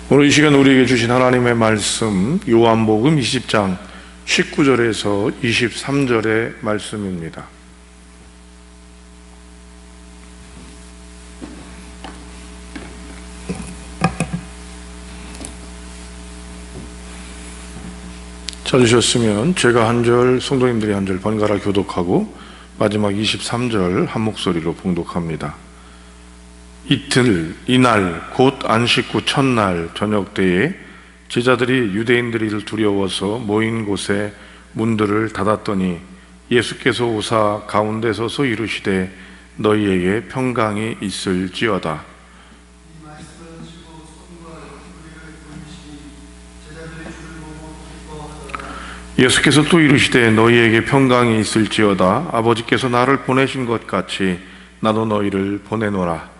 오늘 이 시간 우리에게 주신 하나님의 말씀 요한복음 20장 19절에서 23절의 말씀입니다. 찾으셨으면 제가 한 절, 성도님들이 한 절 번갈아 교독하고 마지막 23절 한 목소리로 봉독합니다. 이날 곧 안식구 첫날 저녁 때에 제자들이 유대인들을 두려워서 모인 곳에 문들을 닫았더니 예수께서 오사 가운데 서서 이르시되 너희에게 평강이 있을지어다. 예수께서 또 이르시되 너희에게 평강이 있을지어다. 아버지께서 나를 보내신 것 같이 나도 너희를 보내노라.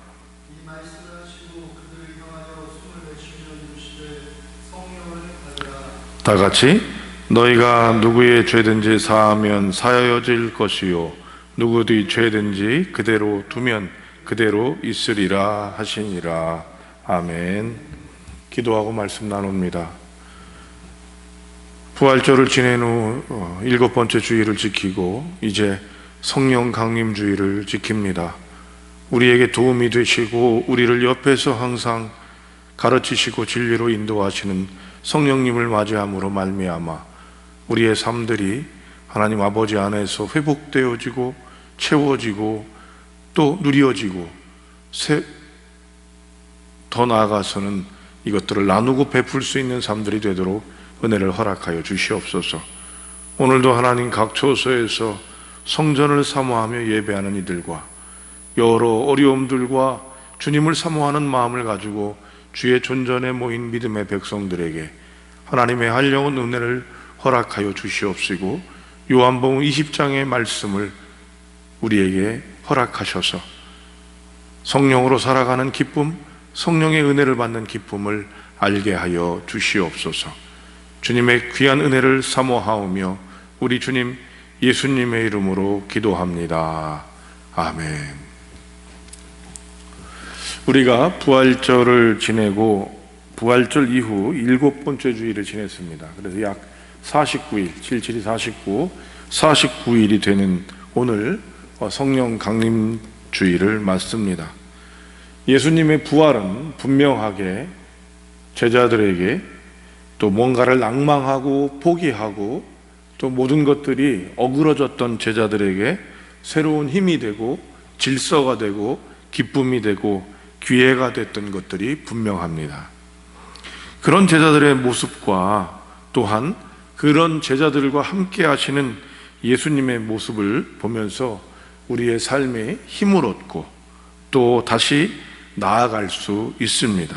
다 같이 너희가 누구의 죄든지 사하면 사하여질 것이요 누구의 죄든지 그대로 두면 그대로 있으리라 하시니라. 아멘. 기도하고 말씀 나눕니다. 부활절을 지낸 후 7번째 주일을 지키고 이제 성령 강림 주일을 지킵니다. 우리에게 도움이 되시고 우리를 옆에서 항상 가르치시고 진리로 인도하시는 성령님을 맞이함으로 말미암아 우리의 삶들이 하나님 아버지 안에서 회복되어지고 채워지고 또 누려지고 더 나아가서는 이것들을 나누고 베풀 수 있는 삶들이 되도록 은혜를 허락하여 주시옵소서. 오늘도 하나님 각 처소에서 성전을 사모하며 예배하는 이들과 여러 어려움들과 주님을 사모하는 마음을 가지고 주의 존전에 모인 믿음의 백성들에게 하나님의 한영은 은혜를 허락하여 주시옵시고 요한복음 20장의 말씀을 우리에게 허락하셔서 성령으로 살아가는 기쁨, 성령의 은혜를 받는 기쁨을 알게 하여 주시옵소서. 주님의 귀한 은혜를 사모하오며 우리 주님 예수님의 이름으로 기도합니다. 아멘. 우리가 부활절을 지내고 부활절 이후 7번째 주일을 지냈습니다. 그래서 약 49일, 77이 49일이 되는 오늘 성령 강림 주일을 맞습니다. 예수님의 부활은 분명하게 제자들에게 또 뭔가를 낭망하고 포기하고 또 모든 것들이 어그러졌던 제자들에게 새로운 힘이 되고 질서가 되고 기쁨이 되고 기회가 됐던 것들이 분명합니다. 그런 제자들의 모습과 또한 그런 제자들과 함께 하시는 예수님의 모습을 보면서 우리의 삶에 힘을 얻고 또 다시 나아갈 수 있습니다.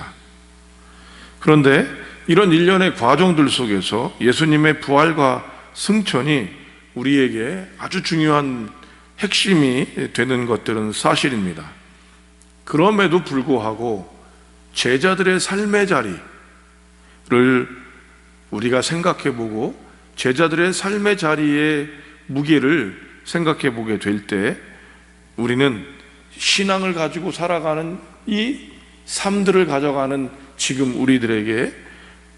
그런데 이런 일련의 과정들 속에서 예수님의 부활과 승천이 우리에게 아주 중요한 핵심이 되는 것들은 사실입니다. 그럼에도 불구하고 제자들의 삶의 자리를 우리가 생각해 보고 제자들의 삶의 자리의 무게를 생각해 보게 될 때 우리는 신앙을 가지고 살아가는 이 삶들을 가져가는 지금 우리들에게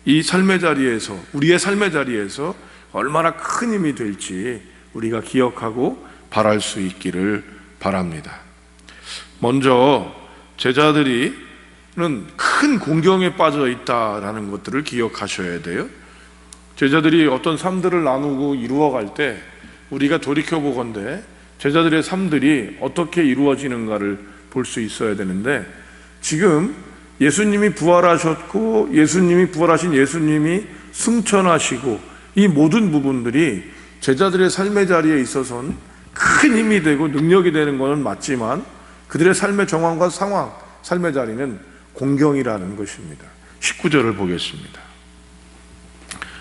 이 삶의 자리에서 우리의 삶의 자리에서 얼마나 큰 힘이 될지 우리가 기억하고 바랄 수 있기를 바랍니다. 먼저 제자들이는 큰 공경에 빠져 있다라는 것들을 기억하셔야 돼요. 제자들이 어떤 삶들을 나누고 이루어갈 때 우리가 돌이켜보건대 제자들의 삶들이 어떻게 이루어지는가를 볼 수 있어야 되는데 지금 예수님이 부활하셨고 예수님이 부활하신 예수님이 승천하시고 이 모든 부분들이 제자들의 삶의 자리에 있어서는 큰 힘이 되고 능력이 되는 것은 맞지만 그들의 삶의 정황과 상황, 삶의 자리는 공경이라는 것입니다. 19절을 보겠습니다.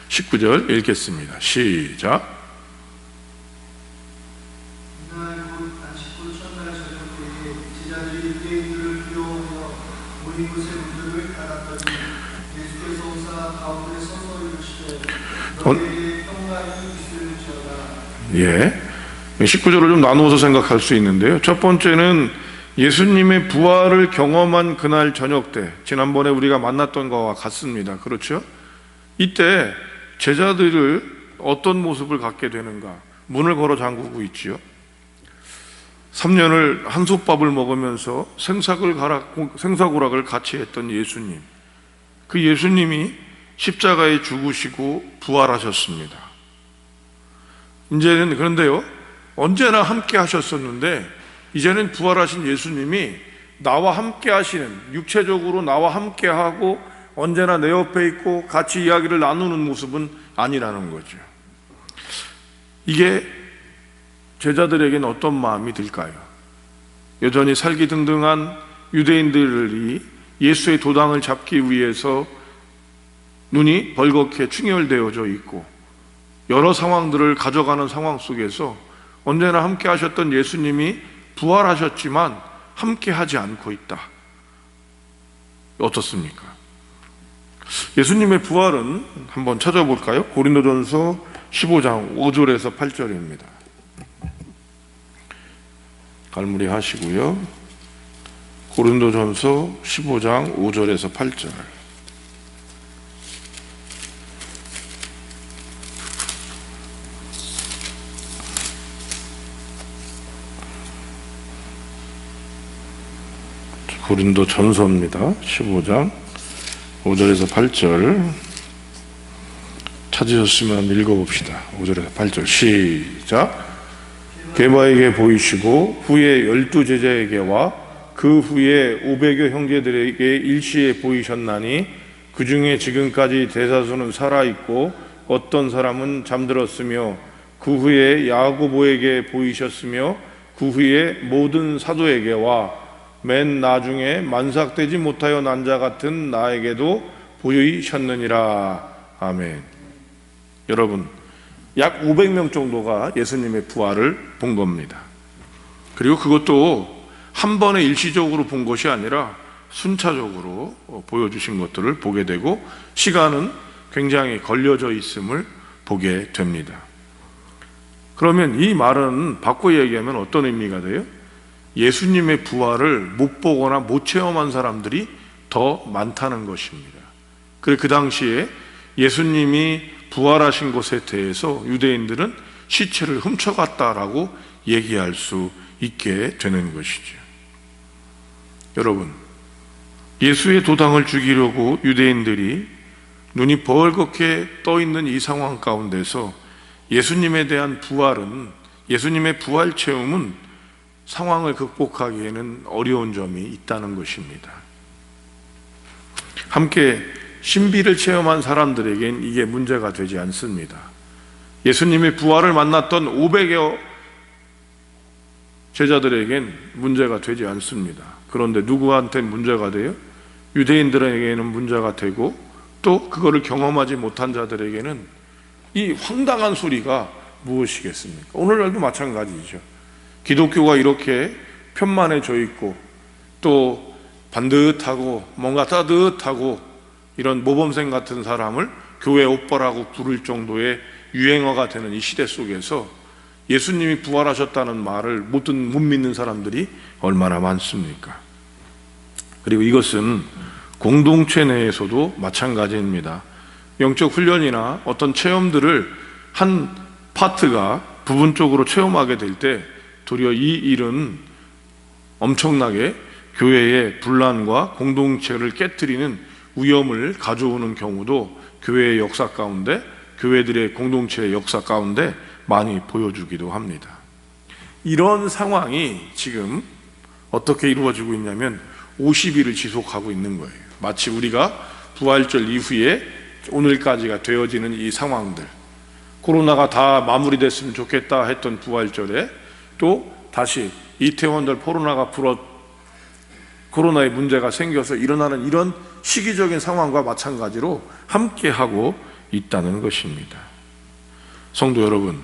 19절 읽겠습니다. 시작. 예, 19절을 좀 나누어서 생각할 수 있는데요. 첫 번째는 예수님의 부활을 경험한 그날 저녁 때, 지난번에 우리가 만났던 것과 같습니다. 그렇죠? 이때 제자들을 어떤 모습을 갖게 되는가? 문을 걸어 잠그고 있지요. 3년을 한솥밥을 먹으면서 생사고락을 같이 했던 예수님, 그 예수님이 십자가에 죽으시고 부활하셨습니다. 이제는 그런데요, 언제나 함께 하셨었는데 이제는 부활하신 예수님이 나와 함께 하시는, 육체적으로 나와 함께 하고 언제나 내 옆에 있고 같이 이야기를 나누는 모습은 아니라는 거죠. 이게 제자들에게는 어떤 마음이 들까요? 여전히 살기등등한 유대인들이 예수의 도당을 잡기 위해서 눈이 벌겋게 충혈되어져 있고 여러 상황들을 가져가는 상황 속에서 언제나 함께 하셨던 예수님이 부활하셨지만 함께 하지 않고 있다. 어떻습니까? 예수님의 부활은 한번 찾아볼까요? 고린도전서 15장 5절에서 8절입니다. 갈무리 하시고요. 고린도전서 15장 5절에서 8절. 고린도전서입니다. 15장 5절에서 8절 찾으셨으면 읽어봅시다. 5절에서 8절 시작. 게바에게 보이시고 후에 12제자에게와 그 후에 500여 형제들에게 일시에 보이셨나니 그 중에 지금까지 대다수는 살아있고 어떤 사람은 잠들었으며 그 후에 야고보에게 보이셨으며 그 후에 모든 사도에게와 맨 나중에 만삭되지 못하여 난 자 같은 나에게도 보이셨느니라. 아멘. 여러분, 약 500명 정도가 예수님의 부활을 본 겁니다. 그리고 그것도 한 번에 일시적으로 본 것이 아니라 순차적으로 보여주신 것들을 보게 되고 시간은 굉장히 걸려져 있음을 보게 됩니다. 그러면 이 말은 바꿔 얘기하면 어떤 의미가 돼요? 예수님의 부활을 못 보거나 못 체험한 사람들이 더 많다는 것입니다. 그래서 그 당시에 예수님이 부활하신 것에 대해서 유대인들은 시체를 훔쳐갔다라고 얘기할 수 있게 되는 것이죠. 여러분, 예수의 도당을 죽이려고 유대인들이 눈이 벌겋게 떠 있는 이 상황 가운데서 예수님에 대한 부활은, 예수님의 부활 체험은 상황을 극복하기에는 어려운 점이 있다는 것입니다. 함께 신비를 체험한 사람들에겐 이게 문제가 되지 않습니다. 예수님의 부활을 만났던 500여 제자들에겐 문제가 되지 않습니다. 그런데 누구한테 문제가 돼요? 유대인들에게는 문제가 되고 또 그거를 경험하지 못한 자들에게는 이 황당한 소리가 무엇이겠습니까? 오늘날도 마찬가지죠. 기독교가 이렇게 편만해져 있고 또 반듯하고 뭔가 따뜻하고 이런 모범생 같은 사람을 교회 오빠라고 부를 정도의 유행어가 되는 이 시대 속에서 예수님이 부활하셨다는 말을 못 믿는 사람들이 얼마나 많습니까? 그리고 이것은 공동체 내에서도 마찬가지입니다. 영적 훈련이나 어떤 체험들을 한 파트가 부분적으로 체험하게 될 때 도리어 이 일은 엄청나게 교회의 분란과 공동체를 깨트리는 위험을 가져오는 경우도 교회의 역사 가운데, 교회들의 공동체의 역사 가운데 많이 보여주기도 합니다. 이런 상황이 지금 어떻게 이루어지고 있냐면 50일을 지속하고 있는 거예요. 마치 우리가 부활절 이후에 오늘까지가 되어지는 이 상황들, 코로나가 다 마무리됐으면 좋겠다 했던 부활절에 또 다시 이태원들 코로나의 문제가 생겨서 일어나는 이런 시기적인 상황과 마찬가지로 함께하고 있다는 것입니다. 성도 여러분,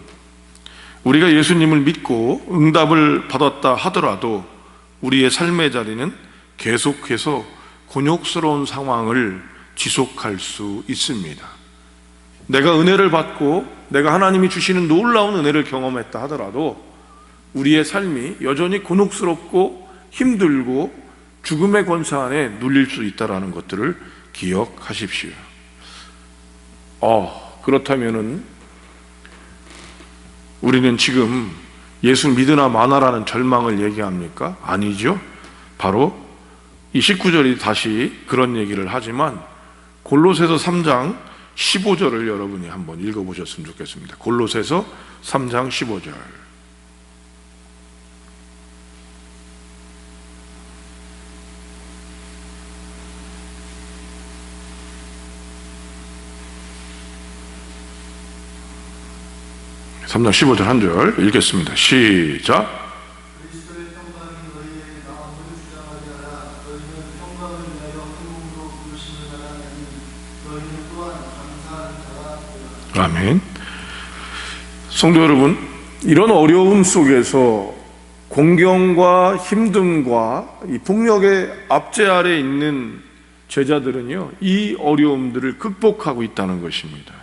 우리가 예수님을 믿고 응답을 받았다 하더라도 우리의 삶의 자리는 계속해서 곤욕스러운 상황을 지속할 수 있습니다. 내가 은혜를 받고 내가 하나님이 주시는 놀라운 은혜를 경험했다 하더라도 우리의 삶이 여전히 곤혹스럽고 힘들고 죽음의 권세 안에 눌릴 수 있다는 것들을 기억하십시오. 그렇다면은 우리는 지금 예수 믿으나 마나라는 절망을 얘기합니까? 아니죠. 바로 이 19절이 다시 그런 얘기를 하지만 골로새서 3장 15절을 여러분이 한번 읽어보셨으면 좋겠습니다. 골로새서 3장 15절. (3장 15절) 한 절 읽겠습니다. 시작. 그리스도의 평강이 너희에게 나음을 주장하게 하라. 너희는 평강을 위하여 한몸으로 부르심을 받았나니 너희는 또한 감사하는 자가 되라. 아멘. 성도 여러분, 이런 어려움 속에서 공경과 힘듦과 이 폭력의 압제 아래 있는 제자들은요, 이 어려움들을 극복하고 있다는 것입니다.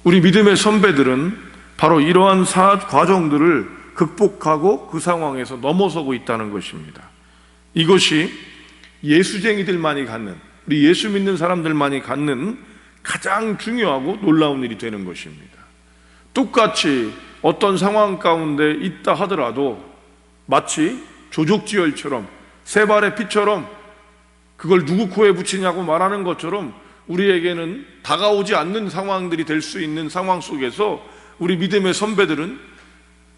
우리 믿음의 선배들은 바로 이러한 과정들을 극복하고 그 상황에서 넘어서고 있다는 것입니다. 이것이 예수쟁이들만이 갖는, 우리 예수 믿는 사람들만이 갖는 가장 중요하고 놀라운 일이 되는 것입니다. 똑같이 어떤 상황 가운데 있다 하더라도 마치 조족지혈처럼 세 발의 피처럼 그걸 누구 코에 붙이냐고 말하는 것처럼 우리에게는 다가오지 않는 상황들이 될 수 있는 상황 속에서 우리 믿음의 선배들은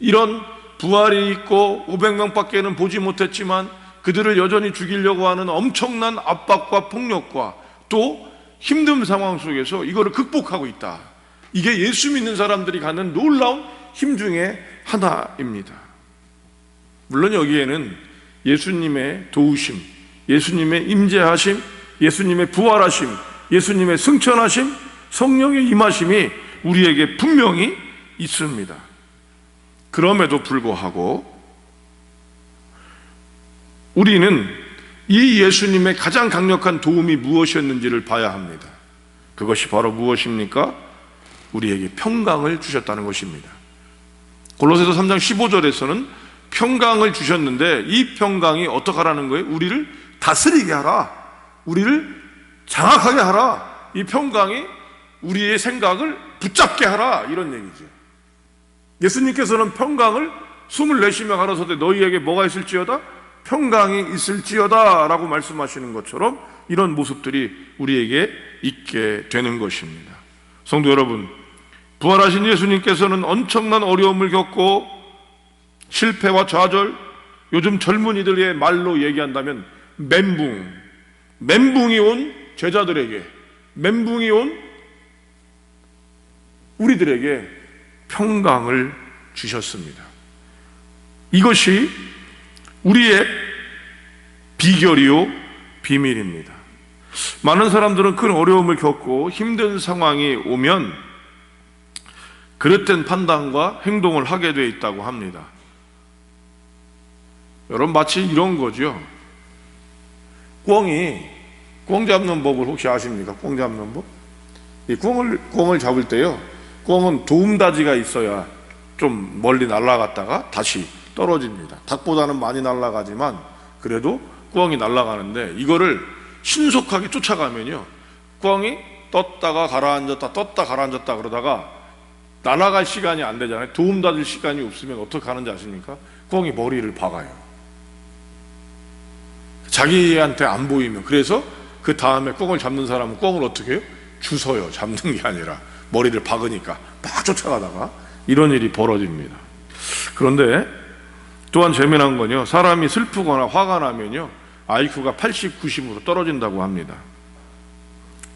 이런 부활이 있고 500명밖에는 보지 못했지만 그들을 여전히 죽이려고 하는 엄청난 압박과 폭력과 또 힘든 상황 속에서 이거를 극복하고 있다. 이게 예수 믿는 사람들이 갖는 놀라운 힘 중에 하나입니다. 물론 여기에는 예수님의 도우심, 예수님의 임재하심, 예수님의 부활하심, 예수님의 승천하심, 성령의 임하심이 우리에게 분명히 있습니다. 그럼에도 불구하고 우리는 이 예수님의 가장 강력한 도움이 무엇이었는지를 봐야 합니다. 그것이 바로 무엇입니까? 우리에게 평강을 주셨다는 것입니다. 골로새서 3장 15절에서는 평강을 주셨는데 이 평강이 어떻게 하라는 거예요? 우리를 다스리게 하라, 우리를 장악하게 하라, 이 평강이 우리의 생각을 붙잡게 하라, 이런 얘기죠. 예수님께서는 평강을 숨을 내쉬며 가라사대 너희에게 뭐가 있을지어다? 평강이 있을지어다 라고 말씀하시는 것처럼 이런 모습들이 우리에게 있게 되는 것입니다. 성도 여러분, 부활하신 예수님께서는 엄청난 어려움을 겪고 실패와 좌절, 요즘 젊은이들의 말로 얘기한다면 멘붕이 온 제자들에게, 멘붕이 온 우리들에게 평강을 주셨습니다. 이것이 우리의 비결이요 비밀입니다. 많은 사람들은 큰 어려움을 겪고 힘든 상황이 오면 그릇된 판단과 행동을 하게 돼 있다고 합니다. 여러분, 마치 이런 거죠. 꿩 잡는 법을 혹시 아십니까? 꿩 잡는 법? 이 꿩을 잡을 때요, 꿩은 도움다지가 있어야 좀 멀리 날아갔다가 다시 떨어집니다. 닭보다는 많이 날아가지만 그래도 꿩이 날아가는데 이거를 신속하게 쫓아가면요, 꿩이 떴다가 가라앉았다 떴다 가라앉았다 그러다가 날아갈 시간이 안 되잖아요. 도움받을 시간이 없으면 어떻게 하는지 아십니까? 꿩이 머리를 박아요. 자기한테 안 보이면. 그래서 그 다음에 꿩을 잡는 사람은 꿩을 어떻게 해요? 주워요. 잡는 게 아니라 머리를 박으니까 막 쫓아가다가 이런 일이 벌어집니다. 그런데 또한 재미난 건요, 사람이 슬프거나 화가 나면요 IQ가 80, 90으로 떨어진다고 합니다.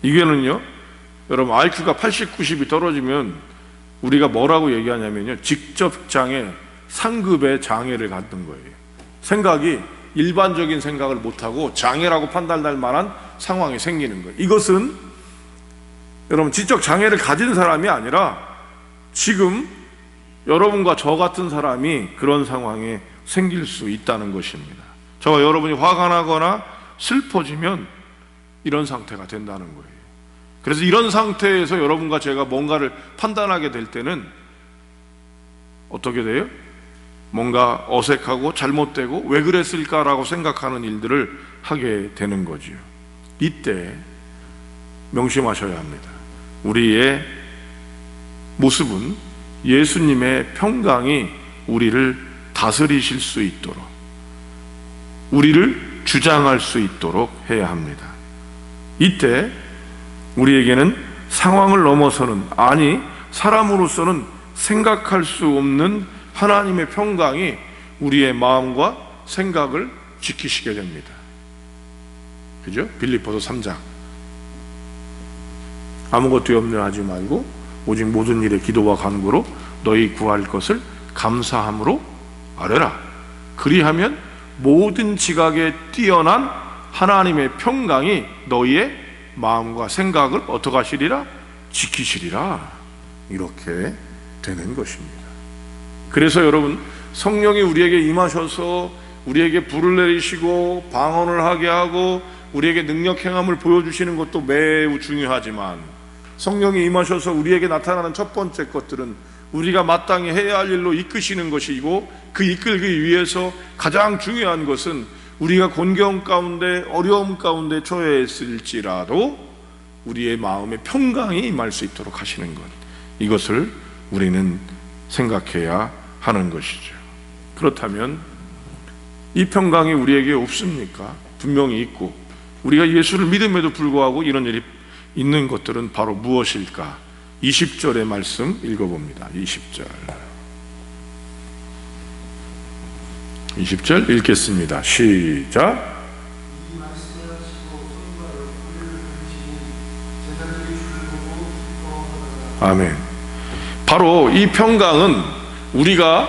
이게는요, 여러분, IQ가 80, 90이 떨어지면 우리가 뭐라고 얘기하냐면요, 직접장애, 상급의 장애를 갖는 거예요. 생각이 일반적인 생각을 못하고 장애라고 판단할 만한 상황이 생기는 거예요. 이것은 여러분 지적 장애를 가진 사람이 아니라 지금 여러분과 저 같은 사람이 그런 상황에 생길 수 있다는 것입니다. 저와 여러분이 화가 나거나 슬퍼지면 이런 상태가 된다는 거예요. 그래서 이런 상태에서 여러분과 제가 뭔가를 판단하게 될 때는 어떻게 돼요? 뭔가 어색하고 잘못되고 왜 그랬을까라고 생각하는 일들을 하게 되는 거지요. 이때 명심하셔야 합니다. 우리의 모습은 예수님의 평강이 우리를 다스리실 수 있도록, 우리를 주장할 수 있도록 해야 합니다. 이때 우리에게는 상황을 넘어서는, 아니 사람으로서는 생각할 수 없는 하나님의 평강이 우리의 마음과 생각을 지키시게 됩니다. 그죠? 빌립보서 3장. 아무것도 염려하지 말고 오직 모든 일에 기도와 간구로 너희 구할 것을 감사함으로 아뢰라. 그리하면 모든 지각에 뛰어난 하나님의 평강이 너희의 마음과 생각을 어떻게 하시리라? 지키시리라. 이렇게 되는 것입니다. 그래서 여러분, 성령이 우리에게 임하셔서 우리에게 불을 내리시고 방언을 하게 하고 우리에게 능력 행함을 보여주시는 것도 매우 중요하지만, 성령이 임하셔서 우리에게 나타나는 첫 번째 것들은 우리가 마땅히 해야 할 일로 이끄시는 것이고, 그 이끌기 위해서 가장 중요한 것은 우리가 곤경 가운데 어려움 가운데 처해 있을지라도 우리의 마음에 평강이 임할 수 있도록 하시는 것, 이것을 우리는 생각해야 하는 것이죠. 그렇다면 이 평강이 우리에게 없습니까? 분명히 있고, 우리가 예수를 믿음에도 불구하고 이런 일이 있는 것들은 바로 무엇일까? 20절의 말씀 읽어봅니다. 20절 읽겠습니다. 시작. 이 말씀을 하시고 손과 옆구리를 펴시니 제자들이 주를 보고 기뻐하더라. 아멘. 바로 이 평강은 우리가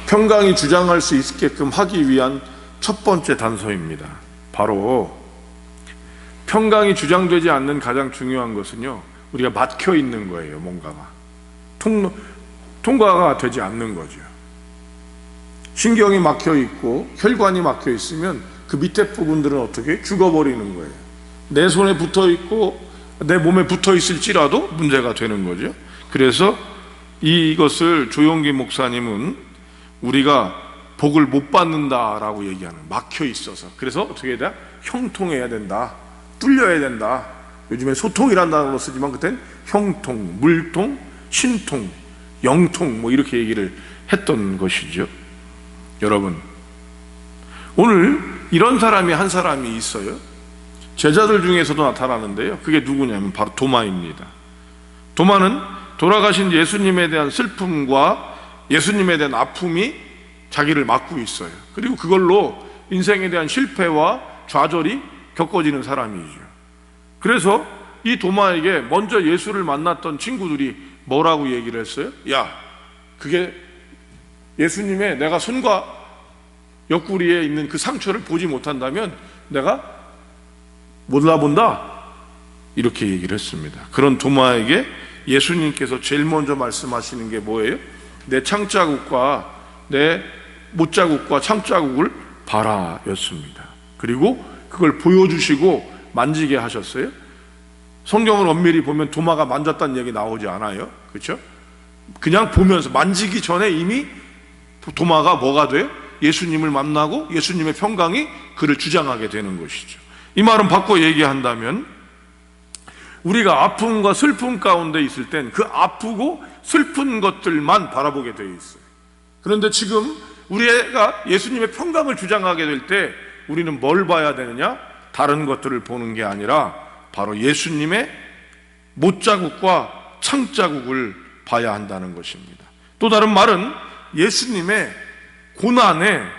평강이 주장할 수 있게끔 하기 위한 첫 번째 단서입니다. 바로 평강이 주장되지 않는 가장 중요한 것은요, 우리가 막혀 있는 거예요. 뭔가가 통과가 되지 않는 거죠. 신경이 막혀 있고 혈관이 막혀 있으면 그 밑에 부분들은 어떻게 죽어버리는 거예요. 내 손에 붙어 있고 내 몸에 붙어 있을지라도 문제가 되는 거죠. 그래서 이것을 조용기 목사님은 우리가 복을 못 받는다라고 얘기하는, 막혀 있어서. 그래서 어떻게 해야 돼? 형통해야 된다, 뚫려야 된다. 요즘에 소통이라는 단어로 쓰지만 그땐 형통, 물통, 신통, 영통 뭐 이렇게 얘기를 했던 것이죠. 여러분, 오늘 이런 사람이 한 사람이 있어요. 제자들 중에서도 나타나는데요, 그게 누구냐면 바로 도마입니다. 도마는 돌아가신 예수님에 대한 슬픔과 예수님에 대한 아픔이 자기를 막고 있어요. 그리고 그걸로 인생에 대한 실패와 좌절이 겪어지는 사람이죠. 그래서 이 도마에게 먼저 예수를 만났던 친구들이 뭐라고 얘기를 했어요? 야, 그게 예수님의 내가 손과 옆구리에 있는 그 상처를 보지 못한다면 내가 못 알아본다, 이렇게 얘기를 했습니다. 그런 도마에게 예수님께서 제일 먼저 말씀하시는 게 뭐예요? 내 창자국과 내 못자국과 창자국을 봐라 였습니다. 그리고 그걸 보여주시고 만지게 하셨어요. 성경을 엄밀히 보면 도마가 만졌다는 얘기 나오지 않아요. 그렇죠? 그냥 보면서, 만지기 전에 이미 도마가 뭐가 돼요? 예수님을 만나고 예수님의 평강이 그를 주장하게 되는 것이죠. 이 말은 바꿔 얘기한다면, 우리가 아픔과 슬픔 가운데 있을 땐 그 아프고 슬픈 것들만 바라보게 되어 있어요. 그런데 지금 우리가 예수님의 평강을 주장하게 될 때 우리는 뭘 봐야 되느냐? 다른 것들을 보는 게 아니라 바로 예수님의 못자국과 창자국을 봐야 한다는 것입니다. 또 다른 말은 예수님의 고난을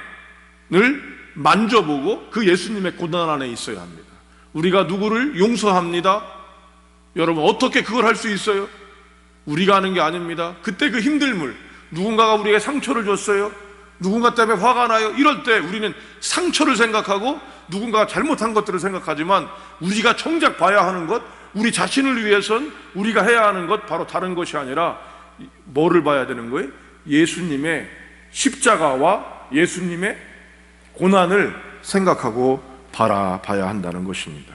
만져보고 그 예수님의 고난 안에 있어야 합니다. 우리가 누구를 용서합니다. 여러분, 어떻게 그걸 할 수 있어요? 우리가 하는 게 아닙니다. 그때 그 힘듦을, 누군가가 우리에게 상처를 줬어요, 누군가 때문에 화가 나요, 이럴 때 우리는 상처를 생각하고 누군가가 잘못한 것들을 생각하지만, 우리가 정작 봐야 하는 것, 우리 자신을 위해선 우리가 해야 하는 것, 바로 다른 것이 아니라 뭐를 봐야 되는 거예요? 예수님의 십자가와 예수님의 고난을 생각하고 바라봐야 한다는 것입니다.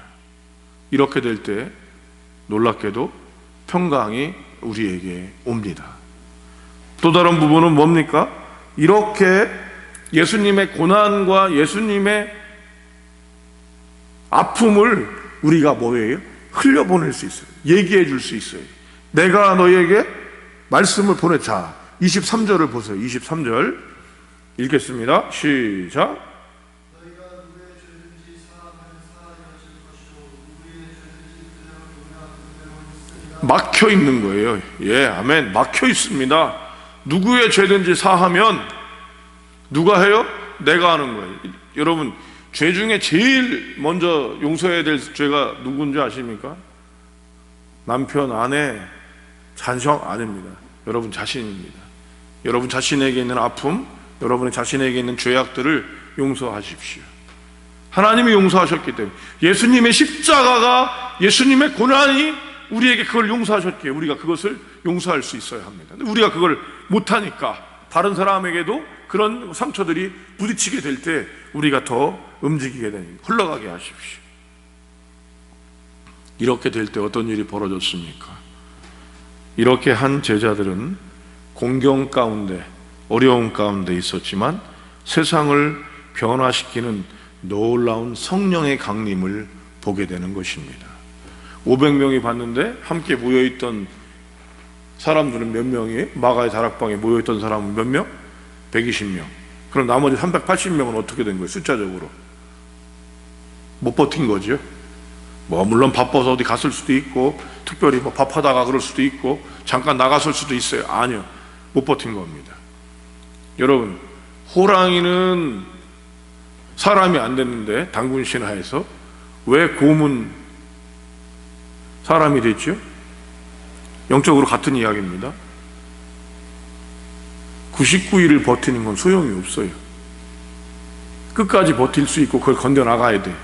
이렇게 될 때 놀랍게도 평강이 우리에게 옵니다. 또 다른 부분은 뭡니까? 이렇게 예수님의 고난과 예수님의 아픔을 우리가 뭐예요? 흘려보낼 수 있어요. 얘기해 줄 수 있어요. 내가 너에게 말씀을 보내. 자, 23절을 보세요. 23절 읽겠습니다. 시작. 너희가 누구의 죄든지 사하면 사하여 질 것이요 누구의 죄든지 그대로 그대로 있으리라. 막혀 있는 거예요. 예, 아멘. 막혀 있습니다. 누구의 죄든지 사하면 누가 해요? 내가 하는 거예요. 여러분, 죄 중에 제일 먼저 용서해야 될 죄가 누군지 아십니까? 남편, 아내, 자녀 아닙니다. 여러분 자신입니다. 여러분 자신에게 있는 아픔, 여러분의 자신에게 있는 죄악들을 용서하십시오. 하나님이 용서하셨기 때문에, 예수님의 십자가가, 예수님의 고난이 우리에게 그걸 용서하셨기에 우리가 그것을 용서할 수 있어야 합니다. 근데 우리가 그걸 못하니까 다른 사람에게도 그런 상처들이 부딪히게 될 때 우리가 더 움직이게 되는, 흘러가게 하십시오. 이렇게 될 때 어떤 일이 벌어졌습니까? 이렇게 한 제자들은 공경 가운데, 어려움 가운데 있었지만 세상을 변화시키는 놀라운 성령의 강림을 보게 되는 것입니다. 500명이 봤는데 함께 모여있던 사람들은 몇 명이에요? 마가의 다락방에 모여있던 사람은 몇 명? 120명. 그럼 나머지 380명은 어떻게 된 거예요? 숫자적으로 못 버틴 거죠. 뭐 물론 바빠서 어디 갔을 수도 있고, 특별히 뭐 밥하다가 그럴 수도 있고, 잠깐 나갔을 수도 있어요. 아니요, 못 버틴 겁니다. 여러분, 호랑이는 사람이 안 됐는데 당군 신화에서 왜 곰은 사람이 됐죠? 영적으로 같은 이야기입니다. 99일을 버티는 건 소용이 없어요. 끝까지 버틸 수 있고 그걸 건져나가야 돼.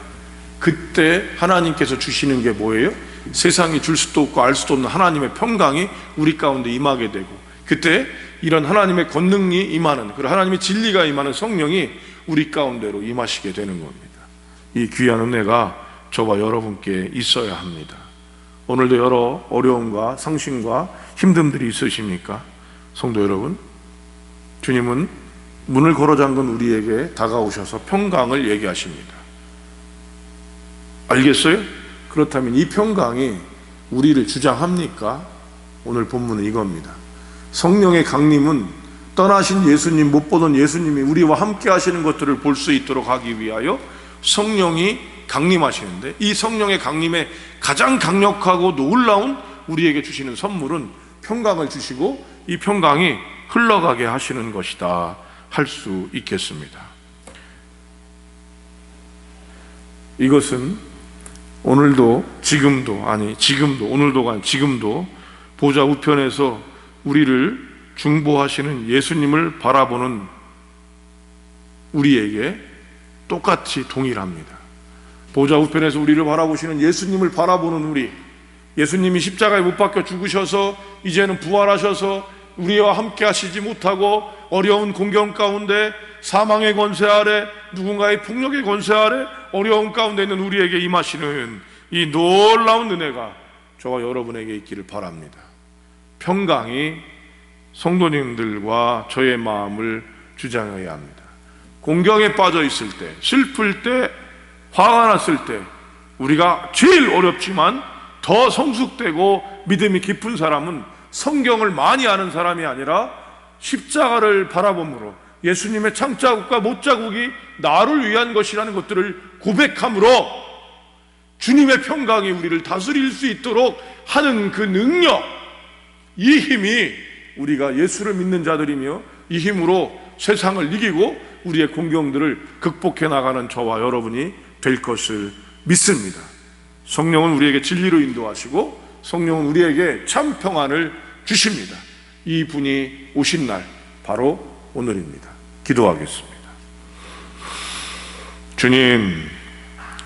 그때 하나님께서 주시는 게 뭐예요? 세상이 줄 수도 없고 알 수도 없는 하나님의 평강이 우리 가운데 임하게 되고, 그때 이런 하나님의 권능이 임하는, 그리고 하나님의 진리가 임하는 성령이 우리 가운데로 임하시게 되는 겁니다. 이 귀한 은혜가 저와 여러분께 있어야 합니다. 오늘도 여러 어려움과 상심과 힘듦들이 있으십니까? 성도 여러분, 주님은 문을 걸어 잠근 우리에게 다가오셔서 평강을 얘기하십니다. 알겠어요? 그렇다면 이 평강이 우리를 주장합니까? 오늘 본문은 이겁니다. 성령의 강림은 떠나신 예수님, 못 보던 예수님이 우리와 함께 하시는 것들을 볼 수 있도록 하기 위하여 성령이 강림하시는데, 이 성령의 강림에 가장 강력하고 놀라운 우리에게 주시는 선물은 평강을 주시고 이 평강이 흘러가게 하시는 것이다 할 수 있겠습니다. 이것은 오늘도 지금도 보좌 우편에서 우리를 중보하시는 예수님을 바라보는 우리에게 똑같이 동일합니다. 보좌 우편에서 우리를 바라보시는 예수님을 바라보는 우리, 예수님이 십자가에 못 박혀 죽으셔서 이제는 부활하셔서 우리와 함께 하시지 못하고 어려운 공경 가운데, 사망의 권세 아래, 누군가의 폭력의 권세 아래 어려운 가운데 있는 우리에게 임하시는 이 놀라운 은혜가 저와 여러분에게 있기를 바랍니다. 평강이 성도님들과 저의 마음을 주장해야 합니다. 공경에 빠져 있을 때, 슬플 때, 화가 났을 때, 우리가 제일 어렵지만 더 성숙되고 믿음이 깊은 사람은 성경을 많이 아는 사람이 아니라 십자가를 바라봄으로 예수님의 창자국과 못자국이 나를 위한 것이라는 것들을 고백함으로 주님의 평강이 우리를 다스릴 수 있도록 하는 그 능력, 이 힘이 우리가 예수를 믿는 자들이며 이 힘으로 세상을 이기고 우리의 공경들을 극복해 나가는 저와 여러분이 될 것을 믿습니다. 성령은 우리에게 진리로 인도하시고 성령은 우리에게 참 평안을 주십니다. 이 분이 오신 날 바로 오늘입니다. 기도하겠습니다. 주님,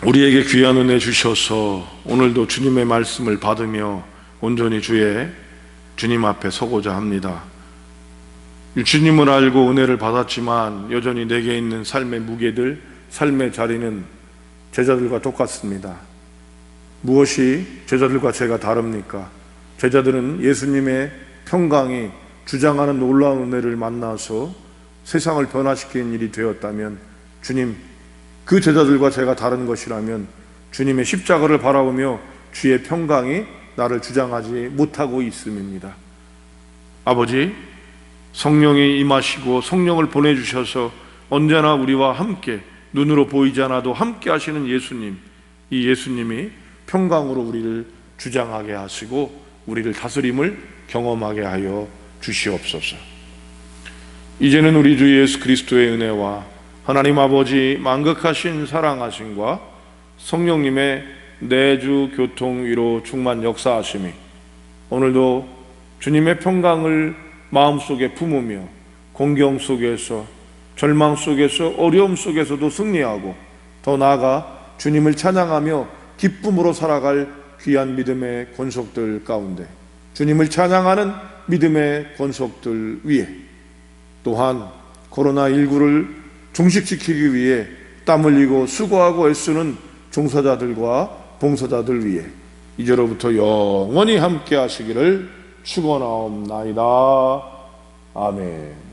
우리에게 귀한 은혜 주셔서 오늘도 주님의 말씀을 받으며 온전히 주님 앞에 서고자 합니다. 주님을 알고 은혜를 받았지만 여전히 내게 있는 삶의 무게들, 삶의 자리는 제자들과 똑같습니다. 무엇이 제자들과 제가 다릅니까? 제자들은 예수님의 평강이 주장하는 놀라운 은혜를 만나서 세상을 변화시키는 일이 되었다면, 주님, 그 제자들과 제가 다른 것이라면 주님의 십자가를 바라보며 주의 평강이 나를 주장하지 못하고 있음입니다. 아버지, 성령이 임하시고 성령을 보내주셔서 언제나 우리와 함께, 눈으로 보이지 않아도 함께 하시는 예수님, 이 예수님이 평강으로 우리를 주장하게 하시고 우리를 다스림을 경험하게 하여 주시옵소서. 이제는 우리 주 예수 그리스도의 은혜와 하나님 아버지 만극하신 사랑하심과 성령님의 내주 교통 위로 충만 역사하심이 오늘도 주님의 평강을 마음속에 품으며 공경 속에서, 절망 속에서, 어려움 속에서도 승리하고 더 나아가 주님을 찬양하며 기쁨으로 살아갈 귀한 믿음의 권속들 가운데, 주님을 찬양하는 믿음의 권속들 위에, 또한 코로나19를 종식시키기 위해 땀 흘리고 수고하고 애쓰는 종사자들과 봉사자들 위해 이제로부터 영원히 함께 하시기를 축원하옵나이다. 아멘.